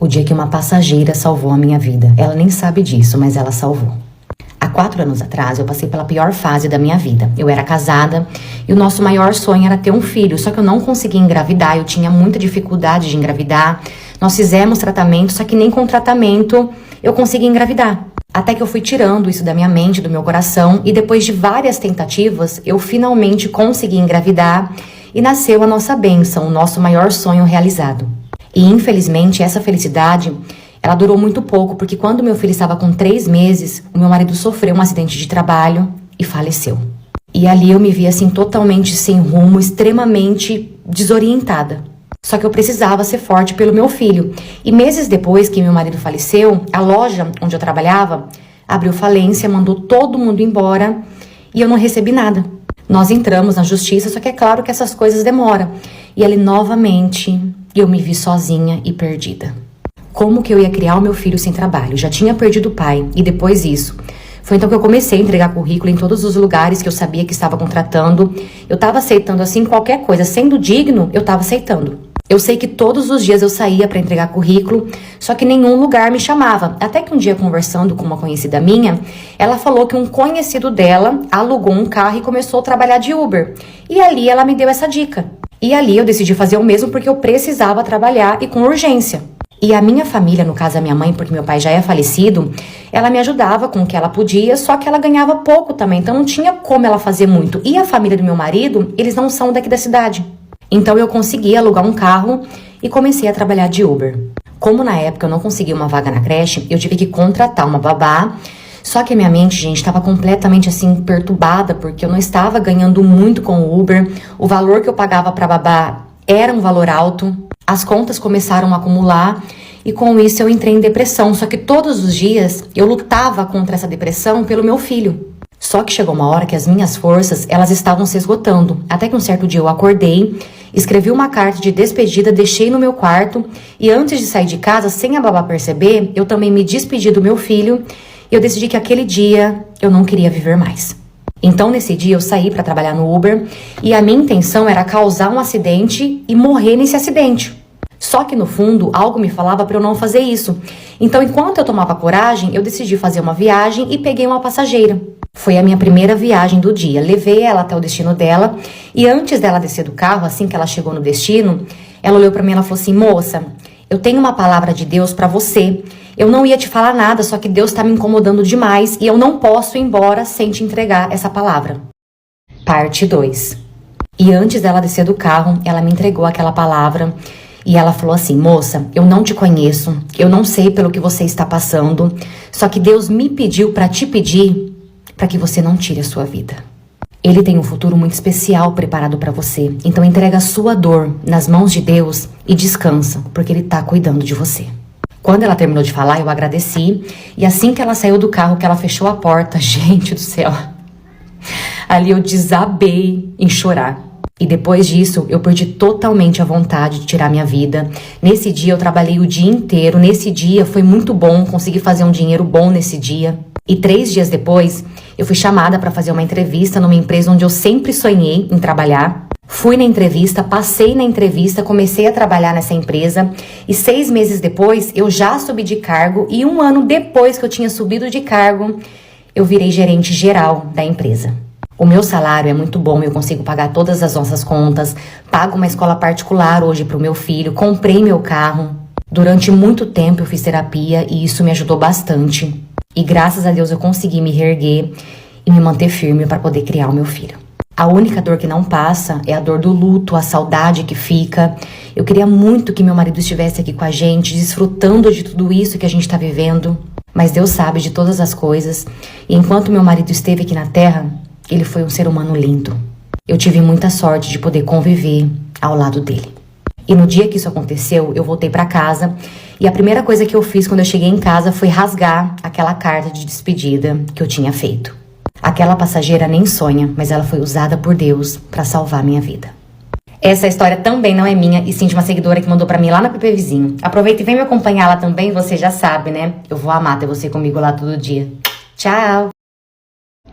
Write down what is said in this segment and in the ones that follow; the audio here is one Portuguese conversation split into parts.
O dia que uma passageira salvou a minha vida. Ela nem sabe disso, mas ela salvou. Há 4 anos atrás, eu passei pela pior fase da minha vida. Eu era casada e o nosso maior sonho era ter um filho, só que eu não conseguia engravidar, eu tinha muita dificuldade de engravidar. Nós fizemos tratamento, só que nem com tratamento eu conseguia engravidar. Até que eu fui tirando isso da minha mente, do meu coração, e depois de várias tentativas, eu finalmente consegui engravidar e nasceu a nossa bênção, o nosso maior sonho realizado. E infelizmente essa felicidade, ela durou muito pouco, porque quando meu filho estava com 3 meses, o meu marido sofreu um acidente de trabalho e faleceu. E ali eu me vi assim totalmente sem rumo, extremamente desorientada. Só que eu precisava ser forte pelo meu filho. E meses depois que meu marido faleceu, a loja onde eu trabalhava abriu falência, mandou todo mundo embora e eu não recebi nada. Nós entramos na justiça, só que é claro que essas coisas demoram. E ali novamente eu me vi sozinha e perdida. Como que eu ia criar o meu filho sem trabalho? Já tinha perdido o pai e depois isso. Foi então que eu comecei a entregar currículo em todos os lugares que eu sabia que estava contratando. Eu estava aceitando assim qualquer coisa, sendo digno, eu estava aceitando. Eu sei que todos os dias eu saía para entregar currículo, só que nenhum lugar me chamava. Até que um dia, conversando com uma conhecida minha, ela falou que um conhecido dela alugou um carro e começou a trabalhar de Uber. E ali ela me deu essa dica. E ali eu decidi fazer o mesmo porque eu precisava trabalhar e com urgência. E a minha família, no caso a minha mãe, porque meu pai já é falecido, ela me ajudava com o que ela podia, só que ela ganhava pouco também, então não tinha como ela fazer muito. E a família do meu marido, eles não são daqui da cidade. Então eu consegui alugar um carro e comecei a trabalhar de Uber. Como na época eu não consegui uma vaga na creche, eu tive que contratar uma babá. Só que a minha mente, gente, estava completamente assim perturbada, porque eu não estava ganhando muito com o Uber. O valor que eu pagava para babá era um valor alto. As contas começaram a acumular e com isso eu entrei em depressão. Só que todos os dias eu lutava contra essa depressão pelo meu filho. Só que chegou uma hora que as minhas forças, elas estavam se esgotando. Até que um certo dia eu acordei, escrevi uma carta de despedida, deixei no meu quarto e antes de sair de casa, sem a babá perceber, eu também me despedi do meu filho e eu decidi que aquele dia eu não queria viver mais. Então nesse dia eu saí para trabalhar no Uber e a minha intenção era causar um acidente e morrer nesse acidente. Só que no fundo algo me falava para eu não fazer isso. Então enquanto eu tomava coragem, eu decidi fazer uma viagem e peguei uma passageira. Foi a minha primeira viagem do dia. Levei ela até o destino dela e antes dela descer do carro, assim que ela chegou no destino, ela olhou para mim e ela falou assim: "Moça, eu tenho uma palavra de Deus para você. Eu não ia te falar nada, só que Deus tá me incomodando demais e eu não posso ir embora sem te entregar essa palavra." Parte 2. E antes dela descer do carro, ela me entregou aquela palavra e ela falou assim: "Moça, eu não te conheço, eu não sei pelo que você está passando, só que Deus me pediu para te pedir para que você não tire a sua vida. Ele tem um futuro muito especial preparado para você, então entrega a sua dor nas mãos de Deus e descansa, porque Ele tá cuidando de você." Quando ela terminou de falar, eu agradeci e assim que ela saiu do carro, que ela fechou a porta, gente do céu, ali eu desabei em chorar. E depois disso, eu perdi totalmente a vontade de tirar minha vida. Nesse dia, eu trabalhei o dia inteiro. Nesse dia, foi muito bom. Consegui fazer um dinheiro bom nesse dia. E 3 dias depois, eu fui chamada para fazer uma entrevista numa empresa onde eu sempre sonhei em trabalhar. Fui na entrevista, passei na entrevista, comecei a trabalhar nessa empresa. E 6 meses depois, eu já subi de cargo. E 1 ano depois que eu tinha subido de cargo, eu virei gerente geral da empresa. O meu salário é muito bom, eu consigo pagar todas as nossas contas, pago uma escola particular hoje para o meu filho, comprei meu carro. Durante muito tempo eu fiz terapia e isso me ajudou bastante. E graças a Deus eu consegui me reerguer e me manter firme para poder criar o meu filho. A única dor que não passa é a dor do luto, a saudade que fica. Eu queria muito que meu marido estivesse aqui com a gente, desfrutando de tudo isso que a gente está vivendo. Mas Deus sabe de todas as coisas. E enquanto meu marido esteve aqui na Terra, ele foi um ser humano lindo. Eu tive muita sorte de poder conviver ao lado dele. E no dia que isso aconteceu, eu voltei para casa e a primeira coisa que eu fiz quando eu cheguei em casa foi rasgar aquela carta de despedida que eu tinha feito. Aquela passageira nem sonha, mas ela foi usada por Deus para salvar minha vida. Essa história também não é minha, e sim de uma seguidora que mandou pra mim lá no PP Vizinho. Aproveita e vem me acompanhar lá também, você já sabe, né? Eu vou amar ter você comigo lá todo dia. Tchau!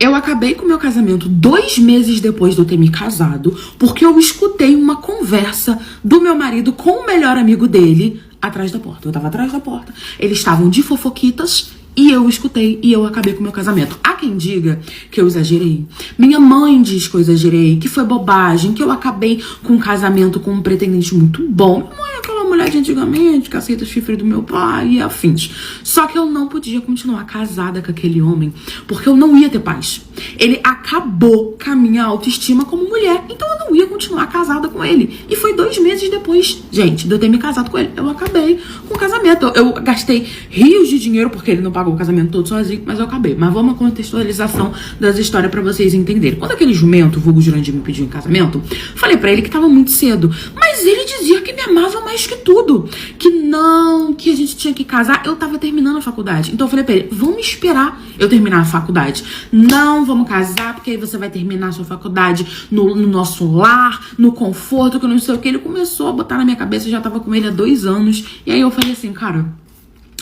Eu acabei com o meu casamento 2 meses depois de eu ter me casado, porque eu escutei uma conversa do meu marido com o melhor amigo dele atrás da porta. Eu tava atrás da porta, eles estavam de fofoquitas e eu escutei e eu acabei com o meu casamento. Há quem diga que eu exagerei. Minha mãe diz que eu exagerei, que foi bobagem, que eu acabei com um casamento com um pretendente muito bom. Minha mãe é aquela mulher de antigamente que aceita chifre do meu pai e afins. Só que eu não podia continuar casada com aquele homem, porque eu não ia ter paz. Ele acabou com a minha autoestima como mulher, então eu não ia continuar casada com ele. E foi 2 meses depois, gente, de eu ter me casado com ele, eu acabei com o casamento. Eu gastei rios de dinheiro, porque ele não pagou o casamento todo sozinho, mas eu acabei. Mas vamos à contextualização das histórias pra vocês entenderem. Quando aquele jumento, vulgo Jurandir, me pediu em casamento, falei pra ele que tava muito cedo, mas ele dizia que me amava mais que tudo, que não, que a gente tinha que casar. Eu tava terminando a faculdade, então eu falei pra ele, vamos esperar eu terminar a faculdade. Não, vamos casar, porque aí você vai terminar a sua faculdade no nosso lar, no conforto, que eu não sei o que. Ele começou a botar na minha cabeça, eu já tava com ele há 2 anos, e aí eu falei assim, cara,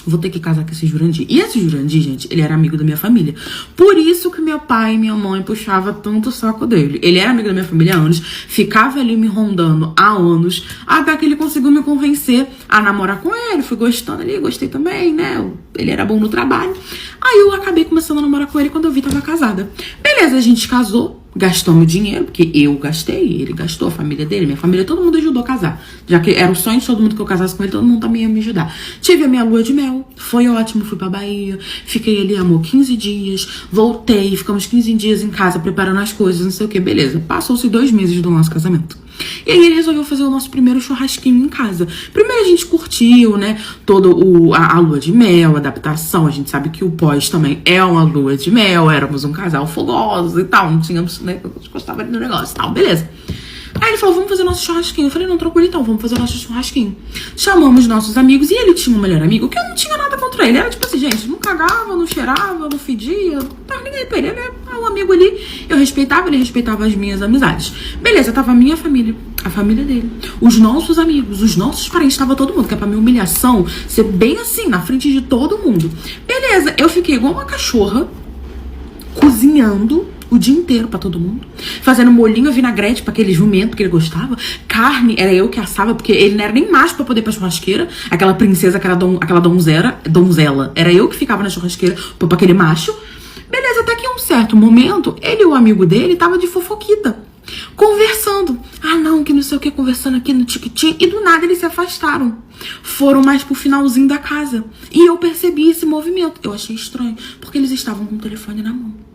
vou ter que casar com esse Jurandir. E esse Jurandir, gente, ele era amigo da minha família. Por isso que meu pai e minha mãe puxavam tanto o saco dele. Ele era amigo da minha família há anos, ficava ali me rondando há anos, até que ele conseguiu me convencer a namorar com ele. Fui gostando ali, gostei também, né? Ele era bom no trabalho. Aí eu acabei começando a namorar com ele quando eu vi que tava casada. Beleza, a gente casou. Gastou meu dinheiro, porque eu gastei, ele gastou, a família dele, minha família, todo mundo ajudou a casar. Já que era o sonho de todo mundo que eu casasse com ele, todo mundo também ia me ajudar. Tive a minha lua de mel, foi ótimo, fui pra Bahia, fiquei ali, amor, 15 dias, voltei, ficamos 15 dias em casa preparando as coisas, não sei o que, beleza. Passou-se 2 meses do nosso casamento. E aí ele resolveu fazer o nosso primeiro churrasquinho em casa. Primeiro a gente curtiu, né, toda a lua de mel, a adaptação. A gente sabe que o pós também é uma lua de mel. Éramos um casal fogoso e tal. Não tínhamos, né, gostava do negócio e tal, beleza. Aí ele falou, vamos fazer nosso churrasquinho. Eu falei, não, tranquilo então, vamos fazer o nosso churrasquinho. Chamamos nossos amigos e ele tinha um melhor amigo que eu não tinha nada contra ele. Era tipo assim, gente, não cagava, não cheirava, não fedia, não tava ninguém pra ele. Ele era um amigo ali, eu respeitava, ele respeitava as minhas amizades. Beleza, tava a minha família, a família dele, os nossos amigos, os nossos parentes, tava todo mundo, que é pra minha humilhação ser bem assim, na frente de todo mundo. Beleza, eu fiquei igual uma cachorra, cozinhando o dia inteiro pra todo mundo, fazendo molhinho, vinagrete pra aquele jumento que ele gostava, carne, era eu que assava, porque ele não era nem macho pra poder ir pra churrasqueira, aquela princesa, aquela donzela, era eu que ficava na churrasqueira pra aquele macho. Beleza, até que em um certo momento, ele e o amigo dele tava de fofoquita, conversando, não, que não sei o que, conversando aqui no tiquitim, e do nada eles se afastaram, foram mais pro finalzinho da casa, e eu percebi esse movimento, eu achei estranho, porque eles estavam com o telefone na mão.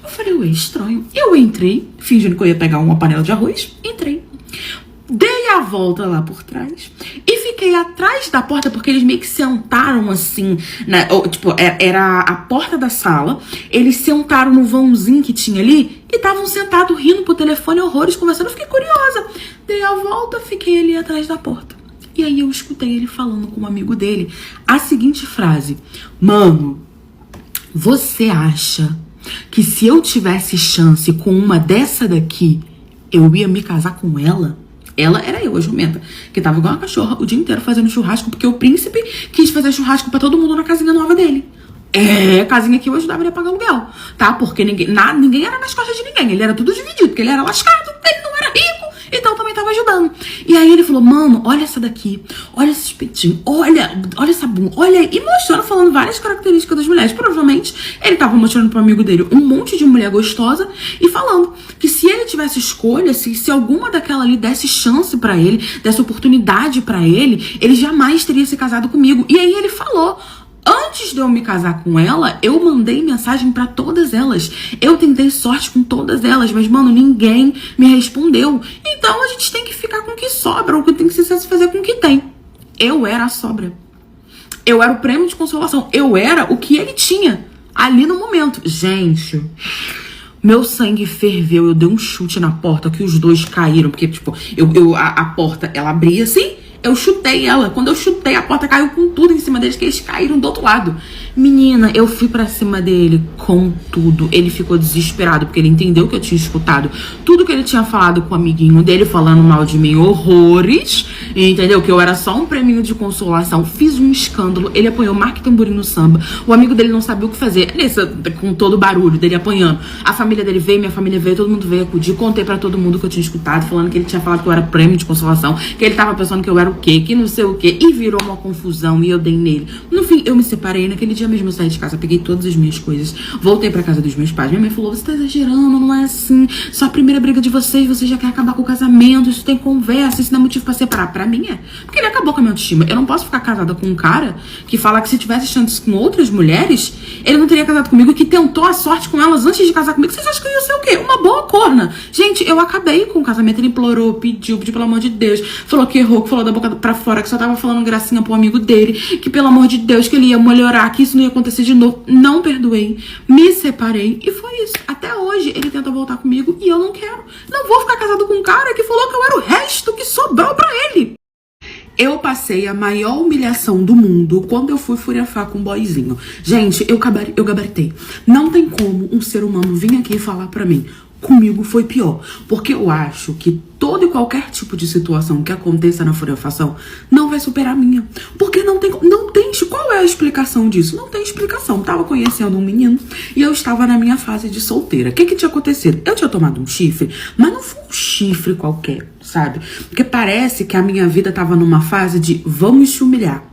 Eu falei, ué, estranho. Eu entrei, fingindo que eu ia pegar uma panela de arroz, entrei. Dei a volta lá por trás e fiquei atrás da porta, porque eles meio que sentaram assim, né? Tipo, era a porta da sala, eles sentaram no vãozinho que tinha ali e estavam sentados rindo pro telefone, horrores, conversando. Eu fiquei curiosa. Dei a volta, fiquei ali atrás da porta. E aí eu escutei ele falando com um amigo dele a seguinte frase: mano, você acha que se eu tivesse chance com uma dessa daqui, eu ia me casar com ela? Ela era eu, a jumenta, que tava igual uma cachorra o dia inteiro fazendo churrasco, porque o príncipe quis fazer churrasco pra todo mundo na casinha nova dele. É, casinha que eu ajudava ele a pagar aluguel, tá? Porque ninguém era nas costas de ninguém, ele era tudo dividido, porque ele era lascado, ele não era rico, então também tava ajudando. E aí ele falou, mano, olha essa daqui, olha esse espetinho, olha essa bunda, olha aí. E mostrando, falando várias características das mulheres. Provavelmente ele tava mostrando pro amigo dele um monte de mulher gostosa e falando que se ele tivesse escolha, se alguma daquela ali desse chance pra ele, desse oportunidade pra ele, ele jamais teria se casado comigo. E aí ele falou, antes de eu me casar com ela, eu mandei mensagem pra todas elas. Eu tentei sorte com todas elas, mas, mano, ninguém me respondeu. Então a gente tem que ficar com o que sobra, ou que tem que se satisfazer com o que tem. Eu era a sobra. Eu era o prêmio de consolação. Eu era o que ele tinha ali no momento. Gente, meu sangue ferveu. Eu dei um chute na porta que os dois caíram. Porque, tipo, a porta, ela abria assim. Eu chutei ela. Quando eu chutei, a porta caiu com tudo em cima deles, que eles caíram do outro lado. Menina, eu fui pra cima dele com tudo. Ele ficou desesperado, porque ele entendeu que eu tinha escutado tudo que ele tinha falado com o amiguinho dele, falando mal de mim horrores. Entendeu? Que eu era só um preminho de consolação. Fiz um escândalo. Ele apanhou Mark Tamborim no samba. O amigo dele não sabia o que fazer. Com todo o barulho dele apanhando. A família dele veio, minha família veio, todo mundo veio acudir. Contei pra todo mundo que eu tinha escutado, falando que ele tinha falado que eu era prêmio de consolação, que ele tava pensando que eu era o quê, que não sei o quê, e virou uma confusão e eu dei nele. No fim, eu me separei. Naquele dia mesmo eu saí de casa, peguei todas as minhas coisas, voltei pra casa dos meus pais. Minha mãe falou: você tá exagerando, não é assim, só a primeira briga de vocês, você já quer acabar com o casamento, isso tem conversa, isso não é motivo pra separar. Pra mim é, porque ele acabou com a minha autoestima. Eu não posso ficar casada com um cara que fala que se tivesse chance com outras mulheres, ele não teria casado comigo, que tentou a sorte com elas antes de casar comigo. Vocês acham que eu ia ser o quê? Uma boa corna. Gente, eu acabei com o casamento. Ele implorou, pediu pelo amor de Deus, falou que errou, que falou da boca pra fora, que só tava falando gracinha pro amigo dele, que pelo amor de Deus, que ele ia melhorar, que isso não ia acontecer de novo. Não perdoei, me separei e foi isso. Até hoje ele tenta voltar comigo e eu não quero. Não vou ficar casado com um cara que falou que eu era o resto que sobrou pra ele. Eu passei a maior humilhação do mundo quando eu fui furiafar com um boyzinho. Gente, eu gabaritei. Não tem como um ser humano vir aqui e falar pra mim: comigo foi pior. Porque eu acho que todo e qualquer tipo de situação que aconteça na furiafação não vai superar a minha. Porque não tem. Qual é a explicação disso? Não tem explicação. Tava conhecendo um menino e eu estava na minha fase de solteira. O que tinha acontecido? Eu tinha tomado um chifre, mas não foi um chifre qualquer, sabe? Porque parece que a minha vida tava numa fase de vamos se humilhar.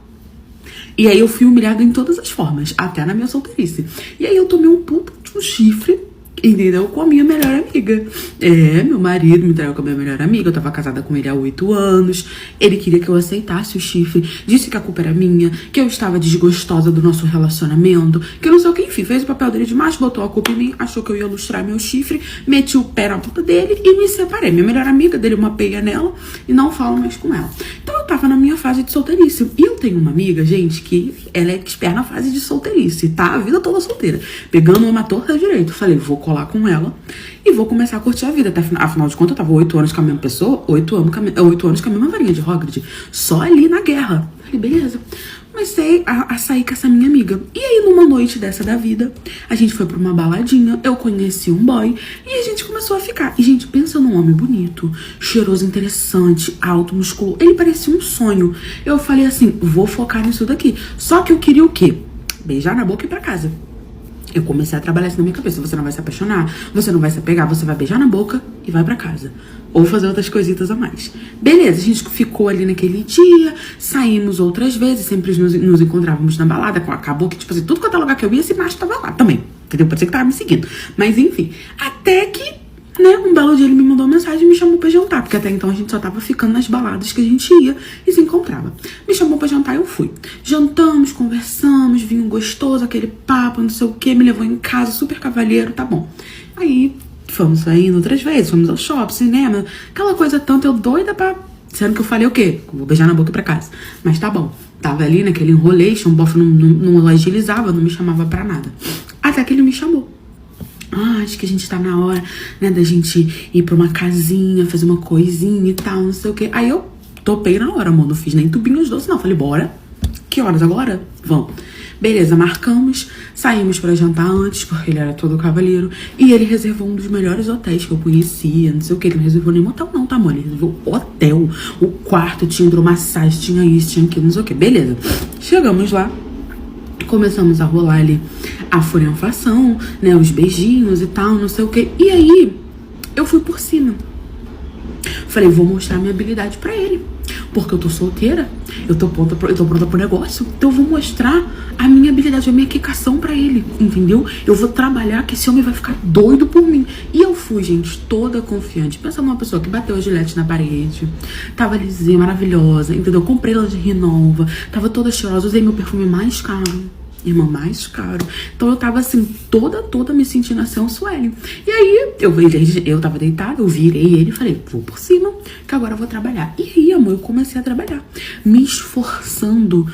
E aí eu fui humilhada em todas as formas, até na minha solteirice. E aí eu tomei um puto de um chifre, entendeu? Com a minha melhor amiga. Meu marido me traiu com a minha melhor amiga. Eu tava casada com ele há 8 anos. Ele queria que eu aceitasse o chifre. Disse que a culpa era minha, que eu estava desgostosa do nosso relacionamento, que eu não sei o que, enfim. Fez o papel dele de macho, botou a culpa em mim, achou que eu ia lustrar meu chifre, meti o pé na puta dele e me separei. Minha melhor amiga dele uma peia nela e não falo mais com ela. Então eu tava na minha fase de solteirice. E eu tenho uma amiga, gente, que ela é expert na fase de solteirice, tá? A vida toda solteira. Pegando uma torta direito. Falei, vou colar com ela e vou começar a curtir a vida. Afinal de contas, eu tava 8 anos com a mesma pessoa, 8 anos com a mesma varinha de Hogwarts, só ali na guerra. Falei, beleza. Comecei a sair com essa minha amiga. E aí, numa noite dessa da vida, a gente foi pra uma baladinha, eu conheci um boy e a gente começou a ficar. E, gente, pensa num homem bonito, cheiroso, interessante, alto, musculoso. Ele parecia um sonho. Eu falei assim, vou focar nisso daqui. Só que eu queria o quê? Beijar na boca e ir pra casa. Eu comecei a trabalhar isso na minha cabeça. Você não vai se apaixonar, você não vai se apegar, você vai beijar na boca e vai pra casa. Ou fazer outras coisitas a mais. Beleza, a gente ficou ali naquele dia, saímos outras vezes, sempre nos encontrávamos na balada. Acabou que, tipo assim, tudo quanto é lugar que eu ia, esse macho tava lá também. Entendeu? Pode ser que tava me seguindo. Mas enfim, até que, né, um belo dia ele me mandou uma mensagem e me chamou pra jantar. Porque até então a gente só tava ficando nas baladas que a gente ia e se encontrava. Me chamou pra jantar e eu fui. Jantamos, conversamos, vinho gostoso, aquele papo, não sei o que, me levou em casa, super cavalheiro, tá bom. Aí fomos saindo outras vezes, fomos ao shopping, cinema, aquela coisa tanto, eu doida pra... Sendo que eu falei o quê? Vou beijar na boca e ir pra casa. Mas tá bom. Tava ali naquele enrolation, o bofe não agilizava, não me chamava pra nada. Até que ele me chamou. Acho que a gente tá na hora, né, da gente ir pra uma casinha, fazer uma coisinha e tal, não sei o quê. Aí eu topei na hora, amor. Não fiz nem tubinhos doces, não. Falei, bora. Que horas agora? Vamos. Beleza, marcamos, saímos pra jantar antes, porque ele era todo cavalheiro. E ele reservou um dos melhores hotéis que eu conhecia, não sei o que. Ele não reservou nem motel não, tá, amor? Ele reservou hotel. O quarto tinha hidromassagem, tinha isso, tinha aquilo, não sei o que. Beleza. Chegamos lá. Começamos a rolar ali a furianfação, né, os beijinhos e tal, não sei o que. E aí, eu fui por cima. Falei, vou mostrar minha habilidade pra ele. Porque eu tô solteira, eu tô pronta pro negócio. Então eu vou mostrar a minha habilidade, a minha quicação pra ele, entendeu? Eu vou trabalhar que esse homem vai ficar doido por mim. E eu fui, gente, toda confiante. Pensa numa pessoa que bateu a gilete na parede, tava lisinha, maravilhosa, entendeu? Comprei ela de nova, tava toda cheirosa, usei meu perfume mais caro. Irmã, mais caro. Então eu tava assim, toda me sentindo assim, um suélio. E aí, eu tava deitada, eu virei ele e falei, vou por cima, que agora eu vou trabalhar. E aí, amor, eu comecei a trabalhar, me esforçando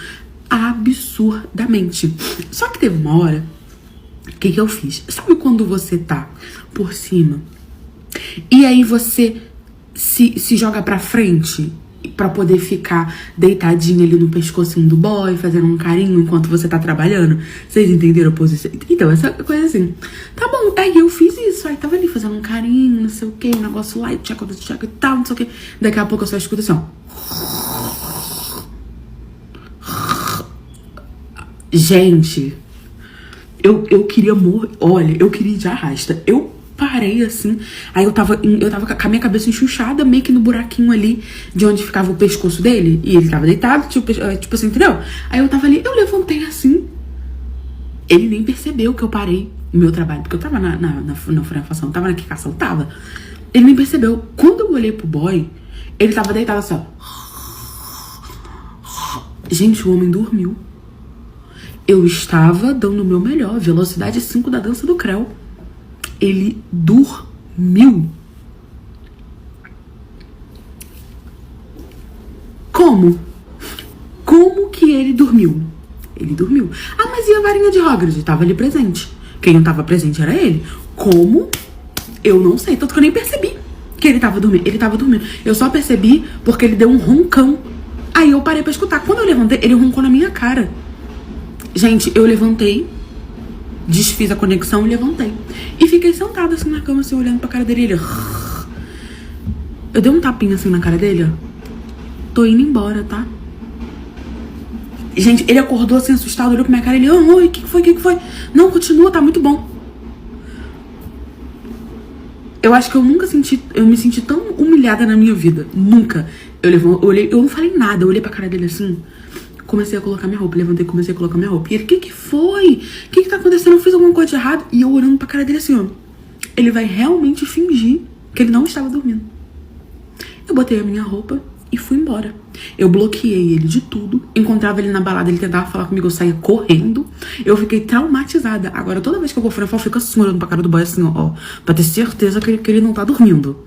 absurdamente. Só que teve uma hora, o que eu fiz? Sabe quando você tá por cima e aí você se joga pra frente pra poder ficar deitadinha ali no pescocinho do boy, fazendo um carinho enquanto você tá trabalhando. Vocês entenderam a posição? Então, essa coisa assim. Tá bom, aí eu fiz isso. Aí tava ali fazendo um carinho, não sei o que, um negócio lá, tcheca e tal, não sei o que. Daqui a pouco eu só escuto assim, ó. Gente, eu queria morrer. Olha, eu queria ir de arrasta. Eu parei assim, aí eu tava com a minha cabeça enxuchada, meio que no buraquinho ali de onde ficava o pescoço dele, e ele tava deitado, tipo assim, entendeu? Aí eu tava ali, eu levantei assim, ele nem percebeu que eu parei o meu trabalho, porque eu tava na franfação, tava na quicação, tava. Ele nem percebeu. Quando eu olhei pro boy, ele tava deitado assim, ó. Gente, o homem dormiu. Eu estava dando o meu melhor, velocidade 5 da dança do Creu. Ele dormiu. Como? Como que ele dormiu? Ele dormiu. Ah, mas e a varinha de Hagrid? Tava ali presente. Quem não tava presente era ele. Como? Eu não sei. Tanto que eu nem percebi que ele tava dormindo. Ele tava dormindo. Eu só percebi porque ele deu um roncão. Aí eu parei pra escutar. Quando eu levantei, ele roncou na minha cara. Gente, eu levantei, desfiz a conexão e levantei. E fiquei sentada assim na cama, assim, olhando pra cara dele. Ele... Eu dei um tapinha assim na cara dele, ó. Tô indo embora, tá? Gente, ele acordou assim, assustado, olhou pra minha cara. Ele, oi, o que foi? Não, continua, tá muito bom. Eu acho que eu me senti tão humilhada na minha vida. Nunca. Eu olhei, eu não falei nada, eu olhei pra cara dele assim. Comecei a colocar minha roupa, levantei e comecei a colocar minha roupa. E ele, o que foi? O que tá acontecendo? Eu fiz alguma coisa de errado? E eu olhando pra cara dele assim, ó. Ele vai realmente fingir que ele não estava dormindo. Eu botei a minha roupa e fui embora. Eu bloqueei ele de tudo. Encontrava ele na balada, ele tentava falar comigo, eu saía correndo. Eu fiquei traumatizada. Agora, toda vez que eu vou franfar, eu fico assim, olhando pra cara do boy assim, ó. Pra ter certeza que ele não tá dormindo.